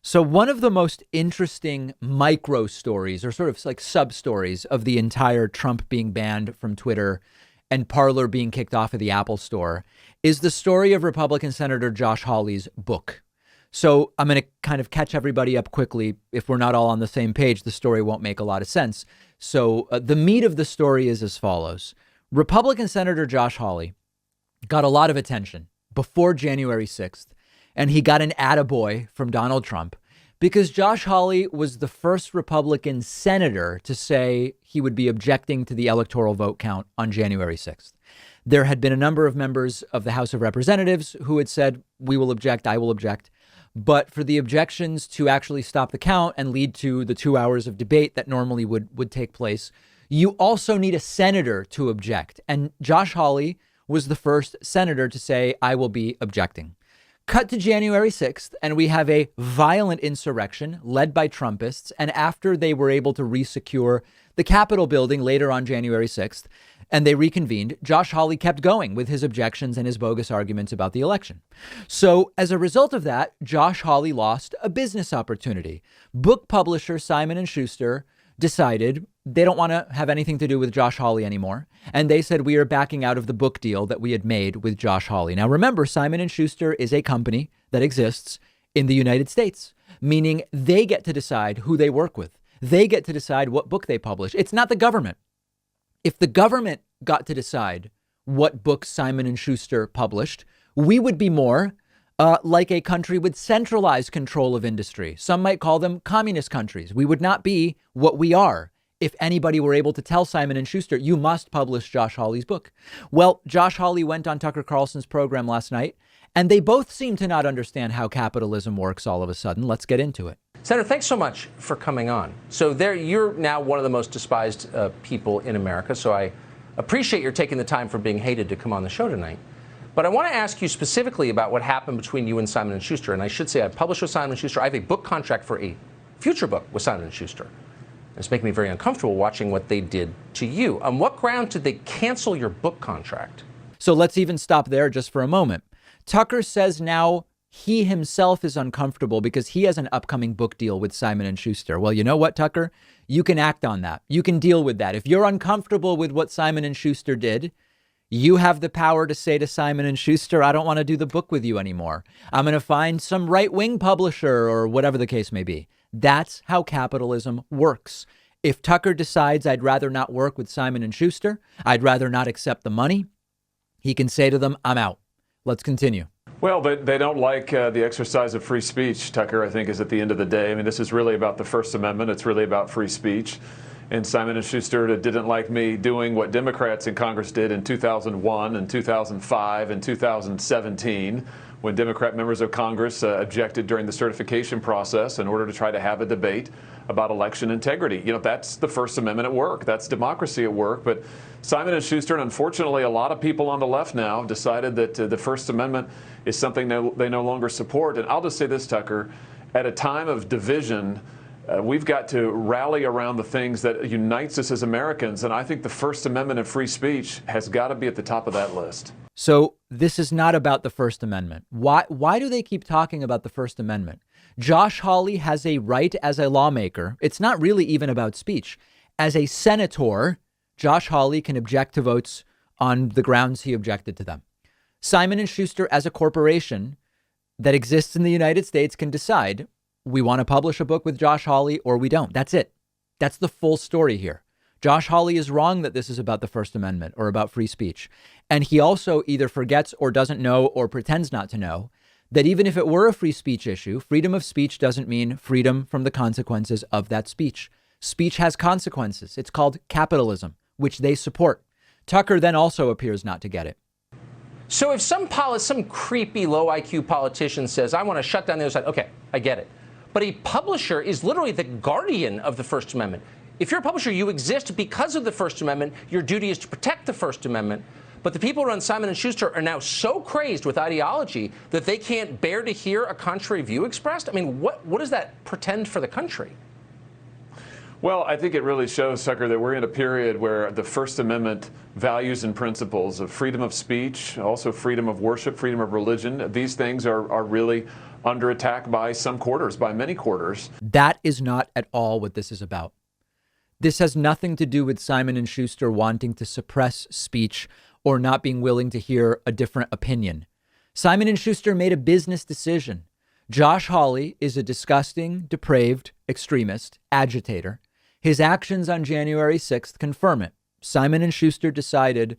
So one of the most interesting micro stories or sort of like sub stories of the entire Trump being banned from Twitter and Parler being kicked off of the Apple Store is the story of Republican Senator Josh Hawley's book. So I'm going to kind of catch everybody up quickly. If we're not all on the same page, the story won't make a lot of sense. So the meat of the story is as follows. Republican Senator Josh Hawley got a lot of attention before January 6th, and he got an attaboy from Donald Trump because Josh Hawley was the first Republican senator to say he would be objecting to the electoral vote count on January 6th. There had been a number of members of the House of Representatives who had said, we will object, I will object. But for the objections to actually stop the count and lead to the 2 hours of debate that normally would take place, you also need a senator to object. And Josh Hawley was the first senator to say, I will be objecting. Cut to January 6th, and we have a violent insurrection led by Trumpists. And after they were able to resecure the Capitol building later on January 6th, and they reconvened, Josh Hawley kept going with his objections and his bogus arguments about the election. So as a result of that, Josh Hawley lost a business opportunity. Book publisher Simon and Schuster decided they don't want to have anything to do with Josh Hawley anymore. And they said, we are backing out of the book deal that we had made with Josh Hawley. Now, remember, Simon and Schuster is a company that exists in the United States, meaning they get to decide who they work with. They get to decide what book they publish. It's not the government. If the government got to decide what books Simon and Schuster published, we would be more like a country with centralized control of industry. Some might call them communist countries. We would not be what we are if anybody were able to tell Simon and Schuster, you must publish Josh Hawley's book. Well, Josh Hawley went on Tucker Carlson's program last night, and they both seem to not understand how capitalism works all of a sudden. Let's get into it. Senator, thanks so much for coming on. So you're now one of the most despised people in America, so I appreciate your taking the time for being hated to come on the show tonight. But I want to ask you specifically about what happened between you and Simon and Schuster. And I should say I published with Simon and Schuster. I have a book contract for a future book with Simon and Schuster. It's making me very uncomfortable watching what they did to you. On what ground did they cancel your book contract? So let's even stop there just for a moment. Tucker says now he himself is uncomfortable because he has an upcoming book deal with Simon and Schuster. Well, you know what, Tucker? You can act on that. You can deal with that. If you're uncomfortable with what Simon and Schuster did, you have the power to say to Simon and Schuster, I don't want to do the book with you anymore. I'm going to find some right-wing publisher or whatever the case may be. That's how capitalism works. If Tucker decides I'd rather not work with Simon and Schuster, I'd rather not accept the money, he can say to them, I'm out. Let's continue. Well, they don't like the exercise of free speech, Tucker, I think, is at the end of the day. I mean, this is really about the First Amendment. It's really about free speech. And Simon and Schuster didn't like me doing what Democrats in Congress did in 2001 and 2005 and 2017 when Democrat members of Congress objected during the certification process in order to try to have a debate about election integrity. You know, that's the First Amendment at work. That's democracy at work. But Simon and Schuster, and unfortunately a lot of people on the left now, decided that the First Amendment is something they no longer support. And I'll just say this, Tucker, at a time of division, we've got to rally around the things that unites us as Americans. And I think the First Amendment and free speech has got to be at the top of that list. So this is not about the First Amendment. Why do they keep talking about the First Amendment? Josh Hawley has a right as a lawmaker. It's not really even about speech. As a senator, Josh Hawley can object to votes on the grounds he objected to them. Simon and Schuster, as a corporation that exists in the United States, can decide we want to publish a book with Josh Hawley or we don't. That's it. That's the full story here. Josh Hawley is wrong that this is about the First Amendment or about free speech. And he also either forgets or doesn't know or pretends not to know that even if it were a free speech issue, freedom of speech doesn't mean freedom from the consequences of that speech. Speech has consequences. It's called capitalism, which they support. Tucker then also appears not to get it. So if some creepy low IQ politician says, I want to shut down the other side, okay, I get it. But a publisher is literally the guardian of the First Amendment. If you're a publisher, you exist because of the First Amendment. Your duty is to protect the First Amendment. But the people around Simon & Schuster are now so crazed with ideology that they can't bear to hear a contrary view expressed. I mean, what does that portend for the country? Well, I think it really shows, Tucker, that we're in a period where the First Amendment values and principles of freedom of speech, also freedom of worship, freedom of religion, these things are really under attack by some quarters, by many quarters. That is not at all what this is about. This has nothing to do with Simon and Schuster wanting to suppress speech or not being willing to hear a different opinion. Simon and Schuster made a business decision. Josh Hawley is a disgusting, depraved, extremist, agitator. His actions on January 6th confirm it. Simon and Schuster decided,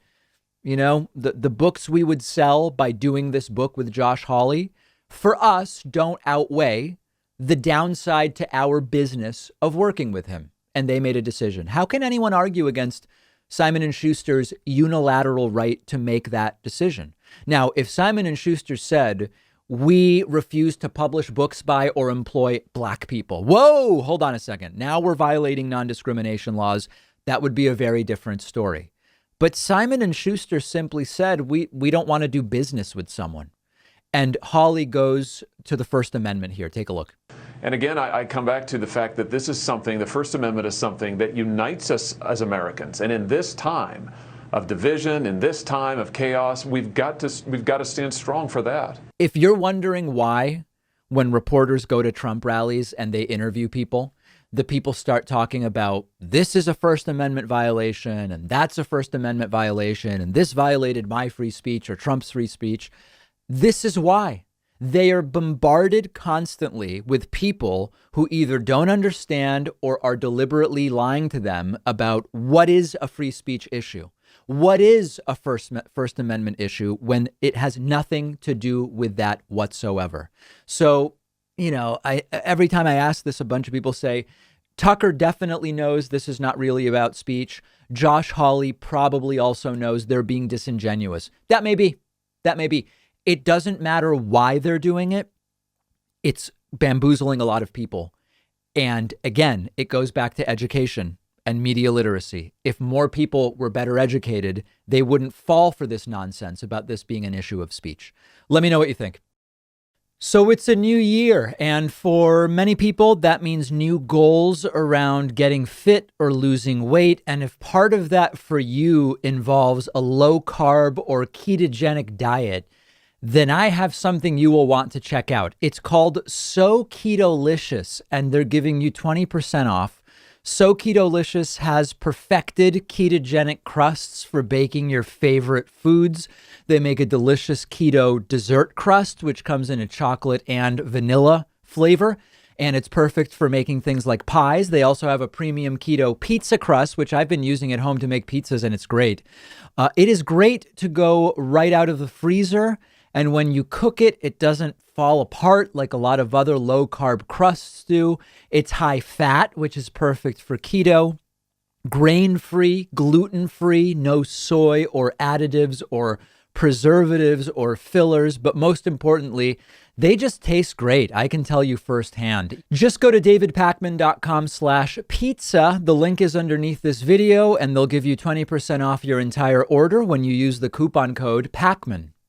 you know, the books we would sell by doing this book with Josh Hawley, for us, don't outweigh the downside to our business of working with him. And they made a decision. How can anyone argue against Simon and Schuster's unilateral right to make that decision? Now, if Simon and Schuster said, we refuse to publish books by or employ black people. Whoa, hold on a second. Now we're violating non-discrimination laws. That would be a very different story. But Simon and Schuster simply said, we don't want to do business with someone. And Hawley goes to the First Amendment here. Take a look. And again, I come back to the fact that this is something, the First Amendment is something that unites us as Americans. And in this time of division, in this time of chaos, we've got to stand strong for that. If you're wondering why, when reporters go to Trump rallies and they interview people, the people start talking about this is a First Amendment violation and that's a First Amendment violation and this violated my free speech or Trump's free speech. This is why. They are bombarded constantly with people who either don't understand or are deliberately lying to them about what is a free speech issue. What is a First Amendment issue when it has nothing to do with that whatsoever? So, you know, every time I ask this, a bunch of people say, Tucker definitely knows this is not really about speech. Josh Hawley probably also knows they're being disingenuous. That may be. It doesn't matter why they're doing it. It's bamboozling a lot of people. And again, it goes back to education and media literacy. If more people were better educated, they wouldn't fall for this nonsense about this being an issue of speech. Let me know what you think. So it's a new year, and for many people, that means new goals around getting fit or losing weight. And if part of that for you involves a low carb or ketogenic diet, then I have something you will want to check out. It's called So Ketolicious, and they're giving you 20% off. So Ketolicious has perfected ketogenic crusts for baking your favorite foods. They make a delicious keto dessert crust, which comes in a chocolate and vanilla flavor, and it's perfect for making things like pies. They also have a premium keto pizza crust, which I've been using at home to make pizzas, and it's great. It is great to go right out of the freezer. And when you cook it, it doesn't fall apart like a lot of other low carb crusts do. It's high fat, which is perfect for keto, grain free, gluten free, no soy or additives or preservatives or fillers. But most importantly, they just taste great. I can tell you firsthand. Just go to davidpakman.com/pizza. The link is underneath this video, and they'll give you 20% off your entire order when you use the coupon code Pakman.